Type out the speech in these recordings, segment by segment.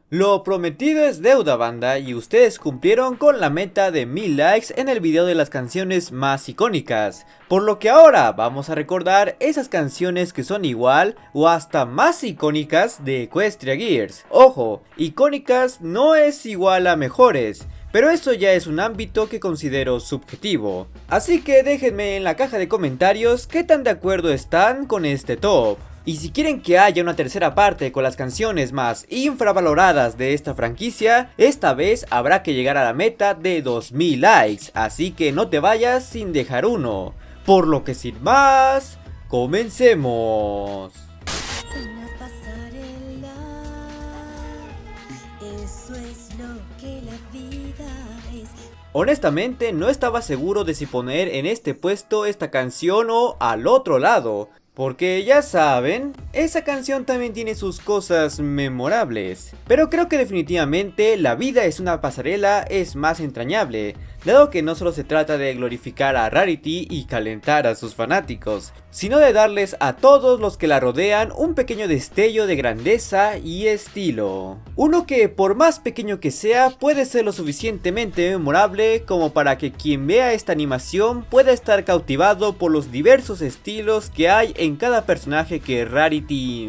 Lo prometido es deuda, banda, y ustedes cumplieron con la meta de 1000 likes en el video de las canciones más icónicas, por lo que ahora vamos a recordar esas canciones que son igual o hasta más icónicas de Equestria Gears. Ojo, icónicas no es igual a mejores, pero eso ya es un ámbito que considero subjetivo. Así que déjenme en la caja de comentarios qué tan de acuerdo están con este top. Y si quieren que haya una tercera parte con las canciones más infravaloradas de esta franquicia, esta vez habrá que llegar a la meta de 2000 likes, así que no te vayas sin dejar uno. Por lo que sin más, comencemos. Una pasarela, eso es lo que la vida es. Honestamente no estaba seguro de si poner en este puesto esta canción o al otro lado, porque ya saben, esa canción también tiene sus cosas memorables. Pero creo que definitivamente La vida es una pasarela es más entrañable, dado que no solo se trata de glorificar a Rarity y calentar a sus fanáticos, sino de darles a todos los que la rodean un pequeño destello de grandeza y estilo. Uno que por más pequeño que sea puede ser lo suficientemente memorable como para que quien vea esta animación pueda estar cautivado por los diversos estilos que hay en cada personaje que Rarity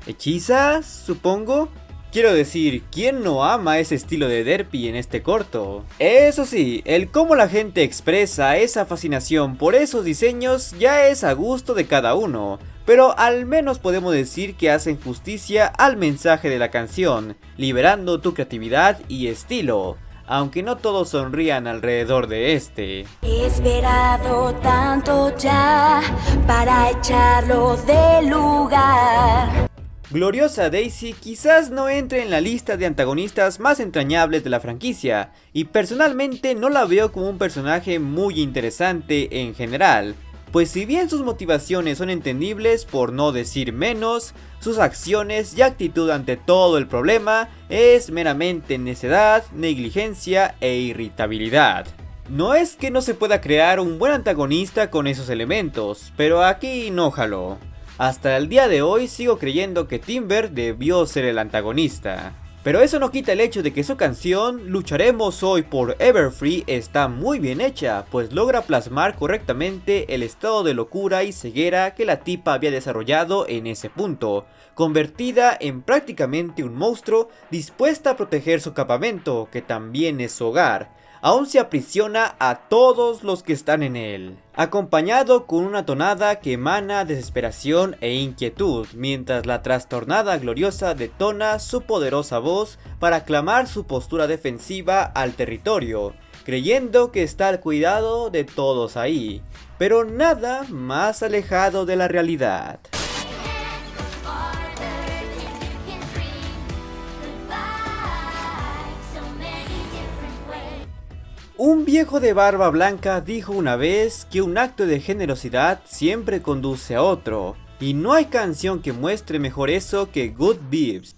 hechiza, supongo. Quiero decir, ¿quién no ama ese estilo de Derpy en este corto? Eso sí, el cómo la gente expresa esa fascinación por esos diseños ya es a gusto de cada uno, pero al menos podemos decir que hacen justicia al mensaje de la canción, liberando tu creatividad y estilo, aunque no todos sonrían alrededor de este. He esperado tanto ya para echarlo del lugar. Gloriosa Daisy quizás no entre en la lista de antagonistas más entrañables de la franquicia, y personalmente no la veo como un personaje muy interesante en general, pues si bien sus motivaciones son entendibles por no decir menos, sus acciones y actitud ante todo el problema es meramente necedad, negligencia e irritabilidad. No es que no se pueda crear un buen antagonista con esos elementos, pero aquí no jaló. Hasta el día de hoy sigo creyendo que Timber debió ser el antagonista. Pero eso no quita el hecho de que su canción, Lucharemos hoy por Everfree, está muy bien hecha, pues logra plasmar correctamente el estado de locura y ceguera que la tipa había desarrollado en ese punto, convertida en prácticamente un monstruo dispuesta a proteger su campamento, que también es su hogar. Aún se aprisiona a todos los que están en él, acompañado con una tonada que emana desesperación e inquietud, mientras la trastornada gloriosa detona su poderosa voz para clamar su postura defensiva al territorio, creyendo que está al cuidado de todos ahí, pero nada más alejado de la realidad. Un viejo de barba blanca dijo una vez que un acto de generosidad siempre conduce a otro, y no hay canción que muestre mejor eso que Good Vibes.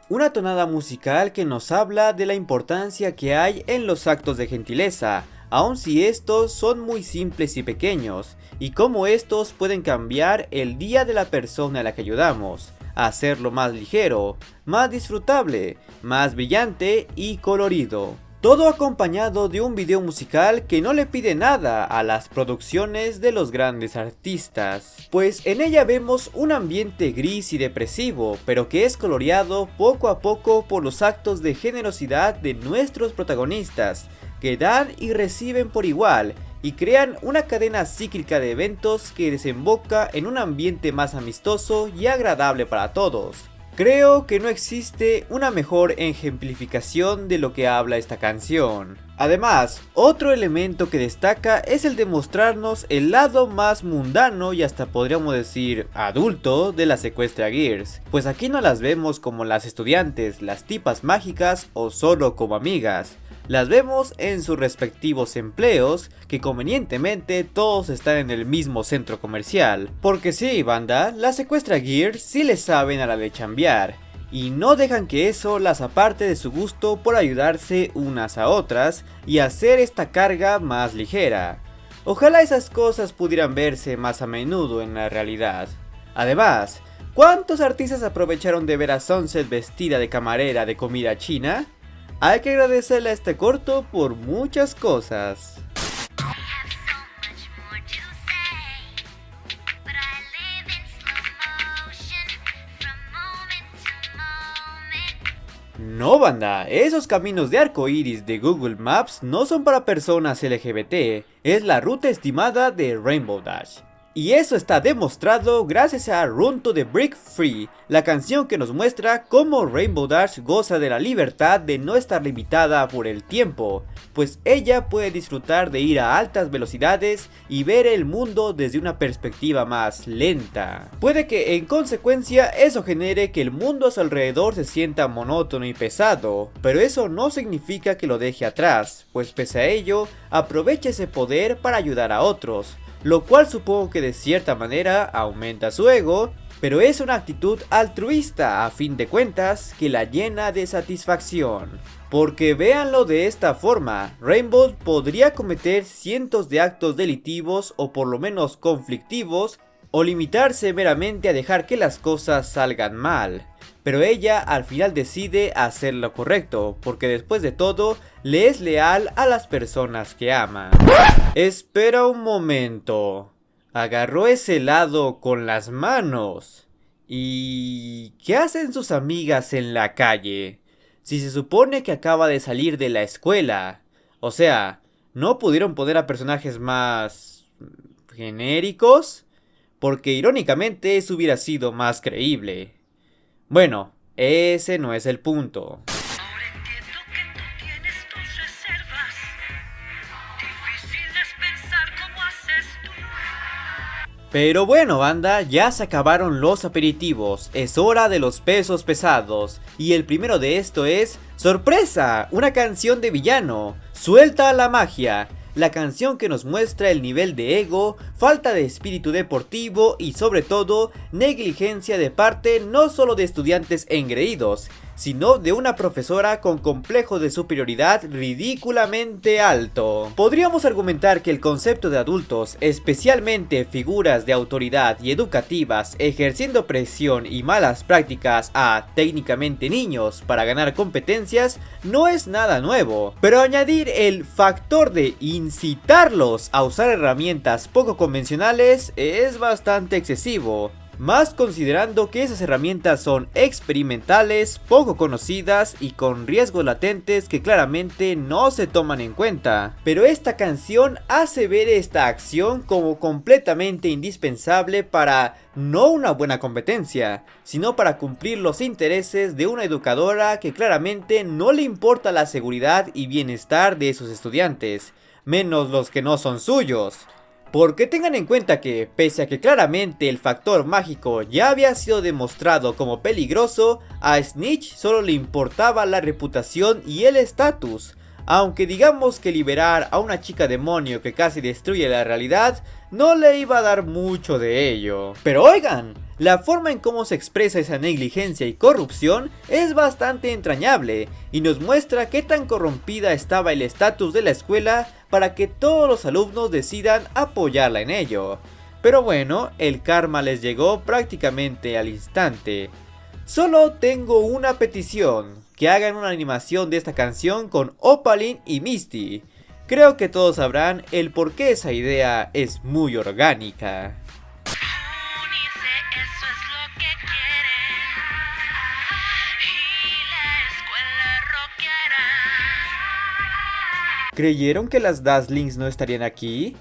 Una tonada musical que nos habla de la importancia que hay en los actos de gentileza, aun si estos son muy simples y pequeños, y cómo estos pueden cambiar el día de la persona a la que ayudamos, a hacerlo más ligero, más disfrutable, más brillante y colorido. Todo acompañado de un video musical que no le pide nada a las producciones de los grandes artistas, pues en ella vemos un ambiente gris y depresivo, pero que es coloreado poco a poco por los actos de generosidad de nuestros protagonistas, que dan y reciben por igual, y crean una cadena cíclica de eventos que desemboca en un ambiente más amistoso y agradable para todos. Creo que no existe una mejor ejemplificación de lo que habla esta canción. Además, otro elemento que destaca es el de mostrarnos el lado más mundano y hasta podríamos decir adulto de las Equestria Gears, pues aquí no las vemos como las estudiantes, las tipas mágicas o solo como amigas. Las vemos en sus respectivos empleos, que convenientemente todos están en el mismo centro comercial. Porque sí, banda, las Equestria Gears sí le saben a la de chambear, y no dejan que eso las aparte de su gusto por ayudarse unas a otras y hacer esta carga más ligera. Ojalá esas cosas pudieran verse más a menudo en la realidad. Además, ¿Cuántos artistas aprovecharon de ver a Sunset vestida de camarera de comida china? Hay que agradecerle a este corto por muchas cosas. No, banda, esos caminos de arco iris de Google Maps no son para personas LGBT, es la ruta estimada de Rainbow Dash. Y eso está demostrado gracias a Run to the Break Free, la canción que nos muestra cómo Rainbow Dash goza de la libertad de no estar limitada por el tiempo, pues ella puede disfrutar de ir a altas velocidades y ver el mundo desde una perspectiva más lenta. Puede que en consecuencia eso genere que el mundo a su alrededor se sienta monótono y pesado, pero eso no significa que lo deje atrás, pues pese a ello, aprovecha ese poder para ayudar a otros. Lo cual supongo que de cierta manera aumenta su ego, pero es una actitud altruista a fin de cuentas que la llena de satisfacción. Porque véanlo de esta forma, Rainbow podría cometer cientos de actos delictivos o por lo menos conflictivos, o limitarse meramente a dejar que las cosas salgan mal. Pero ella al final decide hacer lo correcto, porque después de todo, le es leal a las personas que ama. Espera un momento. Agarró ese helado con las manos. ¿Y qué hacen sus amigas en la calle? Si se supone que acaba de salir de la escuela. O sea, ¿no pudieron poner a personajes más genéricos? Porque irónicamente eso hubiera sido más creíble. Bueno, ese no es el punto. Ahora entiendo que tú tienes tus reservas. Difícil es pensar cómo haces tú. Pero bueno, banda, ya se acabaron los aperitivos, es hora de los pesos pesados. Y el primero de esto es ¡sorpresa! Una canción de villano. ¡Suelta la magia! La canción que nos muestra el nivel de ego, falta de espíritu deportivo y sobre todo negligencia de parte no solo de estudiantes engreídos, sino de una profesora con complejo de superioridad ridículamente alto. Podríamos argumentar que el concepto de adultos, especialmente figuras de autoridad y educativas ejerciendo presión y malas prácticas a técnicamente niños para ganar competencias, no es nada nuevo, pero añadir el factor de incitarlos a usar herramientas poco convencionales es bastante excesivo. Más considerando que esas herramientas son experimentales, poco conocidas y con riesgos latentes que claramente no se toman en cuenta. Pero esta canción hace ver esta acción como completamente indispensable para no una buena competencia, sino para cumplir los intereses de una educadora que claramente no le importa la seguridad y bienestar de sus estudiantes, menos los que no son suyos. Porque tengan en cuenta que, pese a que claramente el factor mágico ya había sido demostrado como peligroso, a Snitch solo le importaba la reputación y el estatus. Aunque digamos que liberar a una chica demonio que casi destruye la realidad, no le iba a dar mucho de ello. Pero oigan, la forma en cómo se expresa esa negligencia y corrupción es bastante entrañable y nos muestra qué tan corrompida estaba el estatus de la escuela para que todos los alumnos decidan apoyarla en ello. Pero bueno, el karma les llegó prácticamente al instante. Solo tengo una petición, que hagan una animación de esta canción con Opaline y Misty. Creo que todos sabrán el por qué esa idea es muy orgánica. Unirse, eso es lo que quiere. Y la escuela rockera. ¿Creyeron que las Dazlings no estarían aquí?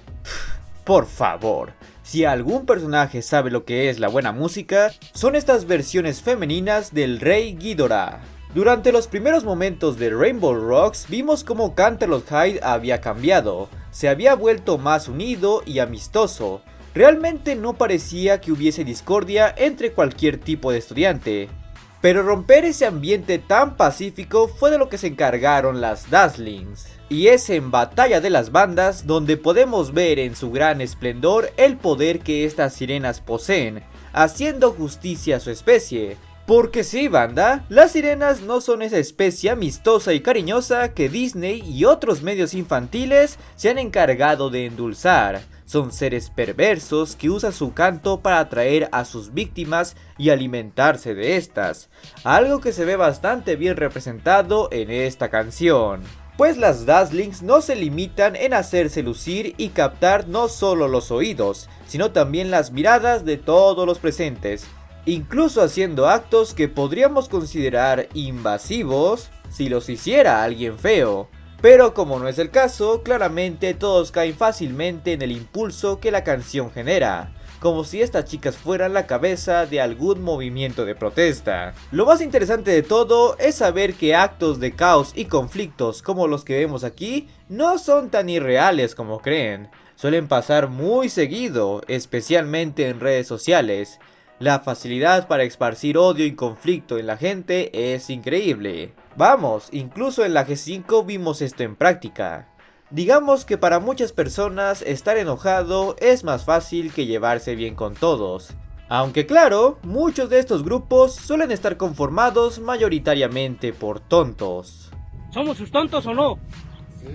Por favor, si algún personaje sabe lo que es la buena música, son estas versiones femeninas del Rey Ghidorah. Durante los primeros momentos de Rainbow Rocks vimos cómo Canterlot Hyde había cambiado, se había vuelto más unido y amistoso. Realmente no parecía que hubiese discordia entre cualquier tipo de estudiante. Pero romper ese ambiente tan pacífico fue de lo que se encargaron las Dazlings. Y es en Batalla de las Bandas donde podemos ver en su gran esplendor el poder que estas sirenas poseen, haciendo justicia a su especie. Porque sí, banda, las sirenas no son esa especie amistosa y cariñosa que Disney y otros medios infantiles se han encargado de endulzar. Son seres perversos que usan su canto para atraer a sus víctimas y alimentarse de estas, algo que se ve bastante bien representado en esta canción. Pues las Dazlings no se limitan en hacerse lucir y captar no solo los oídos, sino también las miradas de todos los presentes, incluso haciendo actos que podríamos considerar invasivos si los hiciera alguien feo. Pero como no es el caso, claramente todos caen fácilmente en el impulso que la canción genera, como si estas chicas fueran la cabeza de algún movimiento de protesta. Lo más interesante de todo es saber que actos de caos y conflictos como los que vemos aquí no son tan irreales como creen. Suelen pasar muy seguido, especialmente en redes sociales. La facilidad para esparcir odio y conflicto en la gente es increíble. Vamos, incluso en la G5 vimos esto en práctica. Digamos que para muchas personas estar enojado es más fácil que llevarse bien con todos. Aunque claro, muchos de estos grupos suelen estar conformados mayoritariamente por tontos. ¿Somos sus tontos o no? Sí.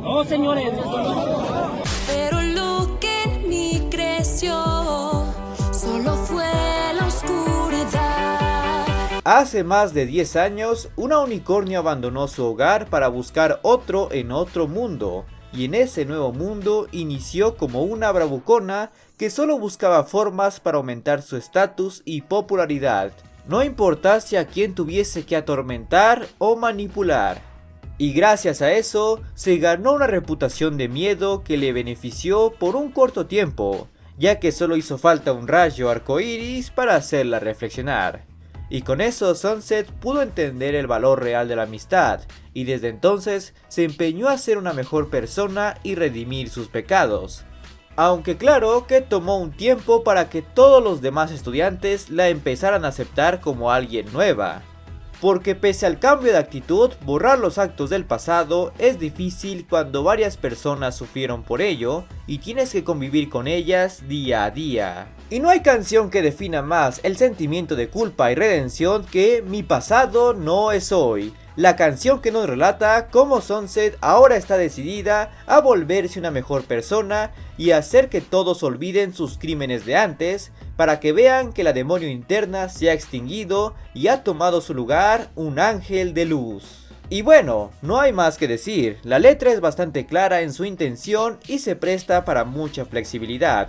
No, señores. Pero lo que en mí creció solo fue la oscuridad. Hace más de 10 años, una unicornio abandonó su hogar para buscar otro en otro mundo, y en ese nuevo mundo inició como una bravucona que solo buscaba formas para aumentar su estatus y popularidad, no importase a quién tuviese que atormentar o manipular. Y gracias a eso, se ganó una reputación de miedo que le benefició por un corto tiempo, ya que solo hizo falta un rayo arcoíris para hacerla reflexionar. Y con eso Sunset pudo entender el valor real de la amistad, y desde entonces se empeñó a ser una mejor persona y redimir sus pecados. Aunque claro que tomó un tiempo para que todos los demás estudiantes la empezaran a aceptar como alguien nueva. Porque pese al cambio de actitud, borrar los actos del pasado es difícil cuando varias personas sufrieron por ello y tienes que convivir con ellas día a día. Y no hay canción que defina más el sentimiento de culpa y redención que Mi pasado no es hoy. La canción que nos relata cómo Sunset ahora está decidida a volverse una mejor persona y hacer que todos olviden sus crímenes de antes, para que vean que la demonio interna se ha extinguido y ha tomado su lugar un ángel de luz. Y bueno, no hay más que decir, la letra es bastante clara en su intención y se presta para mucha flexibilidad.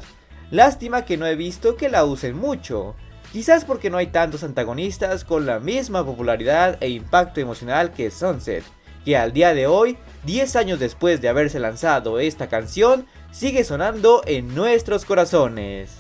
Lástima que no he visto que la usen mucho. Quizás porque no hay tantos antagonistas con la misma popularidad e impacto emocional que Sunset, que al día de hoy, 10 años después de haberse lanzado esta canción, sigue sonando en nuestros corazones.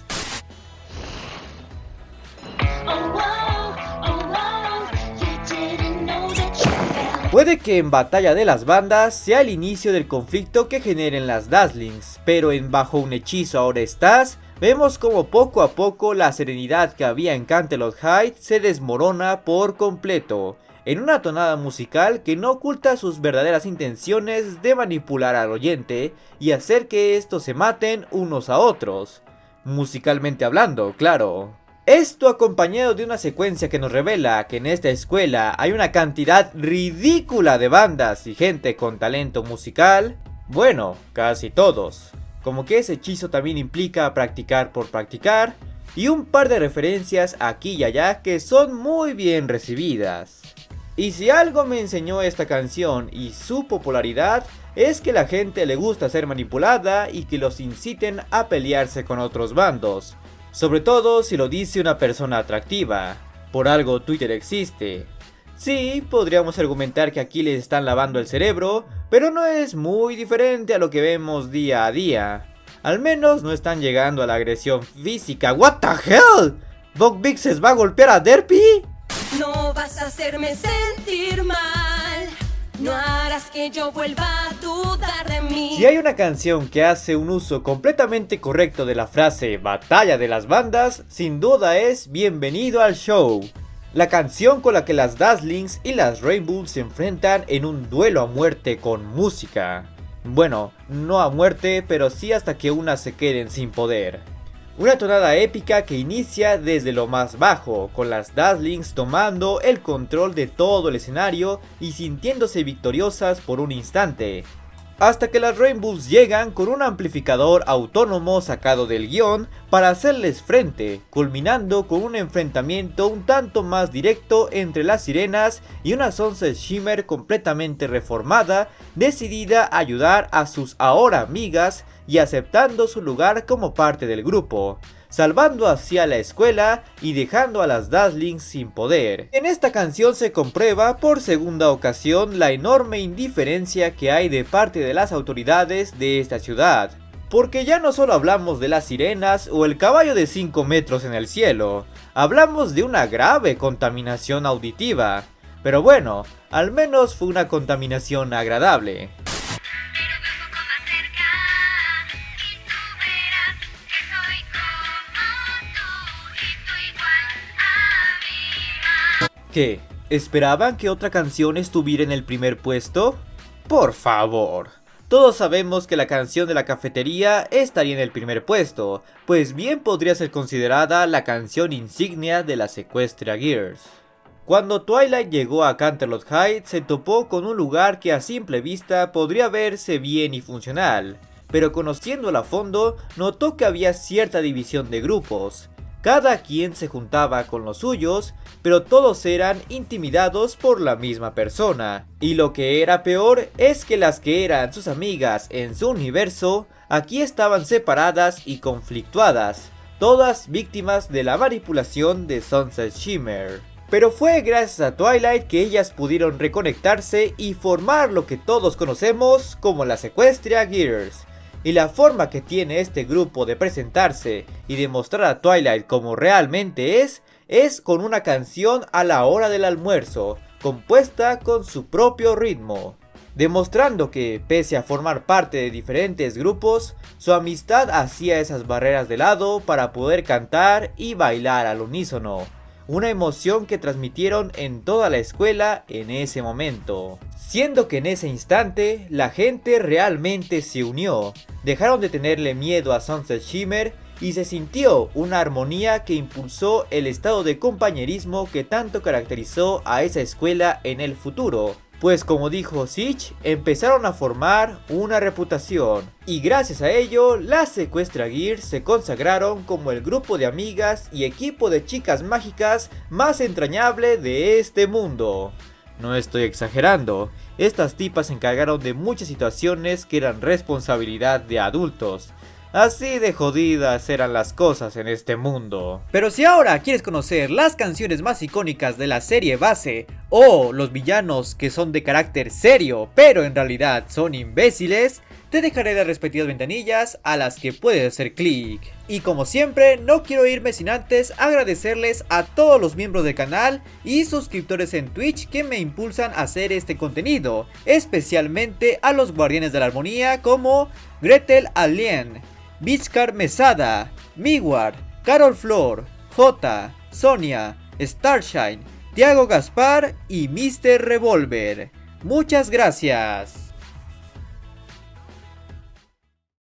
Puede que en Batalla de las Bandas sea el inicio del conflicto que generen las Dazlings, pero en Bajo un hechizo ahora estás, vemos como poco a poco la serenidad que había en Canterlot High se desmorona por completo, en una tonada musical que no oculta sus verdaderas intenciones de manipular al oyente y hacer que estos se maten unos a otros, musicalmente hablando, claro. Esto acompañado de una secuencia que nos revela que en esta escuela hay una cantidad ridícula de bandas y gente con talento musical, bueno, casi todos. Como que ese hechizo también implica practicar por practicar, y un par de referencias aquí y allá que son muy bien recibidas. Y si algo me enseñó esta canción y su popularidad, es que la gente le gusta ser manipulada y que los inciten a pelearse con otros bandos. Sobre todo si lo dice una persona atractiva. Por algo Twitter existe. Sí, podríamos argumentar que aquí les están lavando el cerebro, pero no es muy diferente a lo que vemos día a día. Al menos no están llegando a la agresión física. ¿What the hell? ¿Bob Vixes va a golpear a Derpy? No vas a hacerme sentir mal. No harás que yo vuelva a dudar de mí. Si hay una canción que hace un uso completamente correcto de la frase Batalla de las Bandas, sin duda es Bienvenido al Show. La canción con la que las Dazlings y las Rainbows se enfrentan en un duelo a muerte con música. Bueno, no a muerte, pero sí hasta que unas se queden sin poder. Una tonada épica que inicia desde lo más bajo, con las Dazlings tomando el control de todo el escenario y sintiéndose victoriosas por un instante. hasta que las Rainbows llegan con un amplificador autónomo sacado del guión para hacerles frente, culminando con un enfrentamiento un tanto más directo entre las sirenas y una Sunset Shimmer completamente reformada, decidida a ayudar a sus ahora amigas y aceptando su lugar como parte del grupo, salvando así a la escuela y dejando a las Dazzlings sin poder. En esta canción se comprueba por segunda ocasión la enorme indiferencia que hay de parte de las autoridades de esta ciudad. Porque ya no solo hablamos de las sirenas o el caballo de 5 metros en el cielo, hablamos de una grave contaminación auditiva. Pero bueno, al menos fue una contaminación agradable. ¿Qué? ¿Esperaban que otra canción estuviera en el primer puesto? Por favor. Todos sabemos que la canción de la cafetería estaría en el primer puesto, pues bien podría ser considerada la canción insignia de las Equestria Girls. Cuando Twilight llegó a Canterlot Heights se topó con un lugar que a simple vista podría verse bien y funcional, pero conociéndola a fondo notó que había cierta división de grupos. Cada quien se juntaba con los suyos, pero todos eran intimidados por la misma persona. Y lo que era peor es que las que eran sus amigas en su universo, aquí estaban separadas y conflictuadas, todas víctimas de la manipulación de Sunset Shimmer. Pero fue gracias a Twilight que ellas pudieron reconectarse y formar lo que todos conocemos como las Equestria Girls. Y la forma que tiene este grupo de presentarse y demostrar a Twilight como realmente es con una canción a la hora del almuerzo, compuesta con su propio ritmo, demostrando que, pese a formar parte de diferentes grupos, su amistad hacía esas barreras de lado para poder cantar y bailar al unísono. Una emoción que transmitieron en toda la escuela en ese momento. Siendo que en ese instante la gente realmente se unió, dejaron de tenerle miedo a Sunset Shimmer y se sintió una armonía que impulsó el estado de compañerismo que tanto caracterizó a esa escuela en el futuro. Pues como dijo Sitch, empezaron a formar una reputación, y gracias a ello, las Equestria Girls se consagraron como el grupo de amigas y equipo de chicas mágicas más entrañable de este mundo. No estoy exagerando, estas tipas se encargaron de muchas situaciones que eran responsabilidad de adultos. Así de jodidas eran las cosas en este mundo. Pero si ahora quieres conocer las canciones más icónicas de la serie base, o los villanos que son de carácter serio, pero en realidad son imbéciles, te dejaré las respectivas ventanillas a las que puedes hacer clic. Y como siempre, no quiero irme sin antes agradecerles a todos los miembros del canal y suscriptores en Twitch que me impulsan a hacer este contenido, especialmente a los guardianes de la armonía como Gretel Alien, Vizcar Mesada, Miwar, Carol Flor, J, Sonia, Starshine, Tiago Gaspar y Mr. Revolver. Muchas gracias.